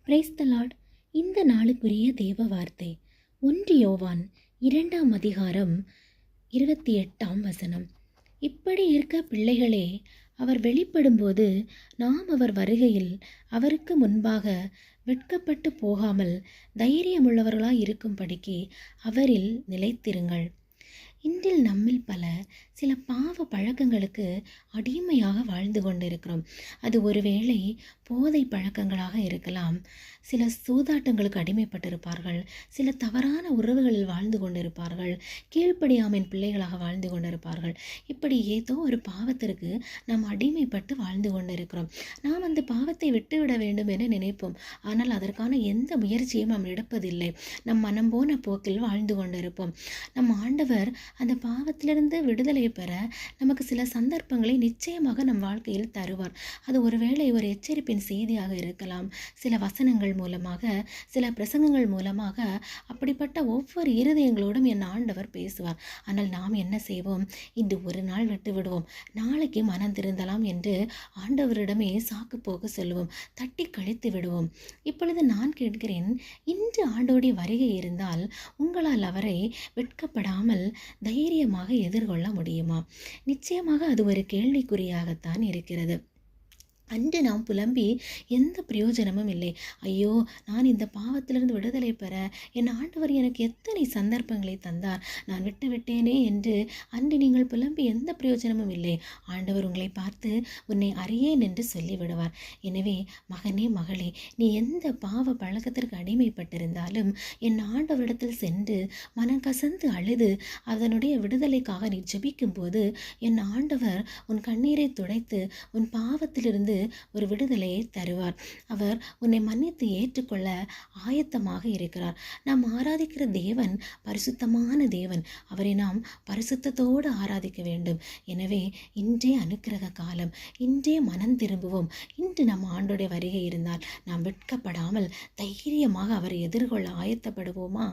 Praise the Lord. இந்த நாளுக்குரிய தேவ வார்த்தை 1 யோவான் 2ஆம் அதிகாரம் 28ஆம் வசனம். இப்படி இருக்க பிள்ளைகளே, அவர் வெளிப்படும்போது நாம் அவர் வருகையில் அவருக்கு முன்பாக வெட்கப்பட்டு போகாமல் தைரியமுள்ளவர்களாய் இருக்கும்படிக்கு அவரில் நிலைத்திருங்கள். இன்றில் நம்மில் பலர் சில பாவ பழக்கங்களுக்கு அடிமையாக வாழ்ந்து கொண்டிருக்கிறோம். அது ஒருவேளை போதை பழக்கங்களாக இருக்கலாம். சில சூதாட்டங்களுக்கு அடிமைப்பட்டிருப்பார்கள். சில தவறான உறவுகளில் வாழ்ந்து கொண்டிருப்பார்கள். கீழ்ப்படியாமையின் பிள்ளைகளாக வாழ்ந்து கொண்டிருப்பார்கள். இப்படி ஏதோ ஒரு பாவத்திற்கு நாம் அடிமைப்பட்டு வாழ்ந்து கொண்டிருக்கிறோம். நாம் அந்த பாவத்தை விட்டுவிட வேண்டும் என நினைப்போம். ஆனால் அதற்கான எந்த முயற்சியும் நாம் எடுப்பதில்லை. நம் மனம் போன போக்கில் வாழ்ந்து கொண்டிருப்போம். நம் ஆண்டவர் அந்த பாவத்திலிருந்து விடுதலை பெற நமக்கு சில சந்தர்ப்பங்களை நிச்சயமாக நம் வாழ்க்கையில் தருவார். அது ஒருவேளை ஒரு எச்சரிப்பின் செய்தியாக இருக்கலாம். சில வசனங்கள் மூலமாக, சில பிரசங்கங்கள் மூலமாக அப்படிப்பட்ட ஒவ்வொரு இருதயங்களோடும் என் ஆண்டவர் பேசுவார். ஆனால் நாம் என்ன செய்வோம்? இன்று ஒரு நாள் விட்டு விடுவோம், நாளைக்கு மனம் திருந்தலாம் என்று ஆண்டவரிடமே சாக்கு போக சொல்லுவோம், தட்டி கழித்து விடுவோம். இப்பொழுது நான் கேட்கிறேன், இன்று ஆண்டோடைய வருகை இருந்தால் உங்களால் அவரை வெட்கப்படாமல் தைரியமாக எதிர்கொள்ள முடியுமா? நிச்சயமாக அது ஒரு கேள்விக்குறியாகத்தான் இருக்கிறது. அன்று நாம் புலம்பி எந்த பிரயோஜனமும் இல்லை. ஐயோ, நான் இந்த பாவத்திலிருந்து விடுதலை பெற என் ஆண்டவர் எனக்கு எத்தனை சந்தர்ப்பங்களை தந்தார், நான் விட்டேனே என்று அன்று நீங்கள் புலம்பி எந்த பிரயோஜனமும் இல்லை. ஆண்டவர் உங்களை பார்த்து உன்னை அறியேன் என்று சொல்லிவிடுவார். எனவே மகனே, மகளே, நீ எந்த பாவ பழக்கத்திற்கு அடிமைப்பட்டிருந்தாலும் என் ஆண்டவரிடத்தில் சென்று மனம் கசந்து அழுது அதனுடைய விடுதலைக்காக நீ ஜெபிக்கும் போது என் ஆண்டவர் உன் கண்ணீரை துடைத்து உன் பாவத்திலிருந்து ஒரு விடுதலையை தருவார். அவர் உன்னை மன்னித்து ஏற்றுக்கொள்ள ஆயத்தமாக இருக்கிறார். நாம் ஆராதிக்கிற தேவன் பரிசுத்தமான தேவன். அவரை நாம் பரிசுத்தத்தோடு ஆராதிக்க வேண்டும். எனவே இன்றே அனுக்கிரக காலம், இன்றே மனம் திரும்புவோம். இன்று நம் ஆண்டோடைய வருகை இருந்தால் நாம் வெட்கப்படாமல் தைரியமாக அவரை எதிர்கொள்ள ஆயத்தப்படுவோமா?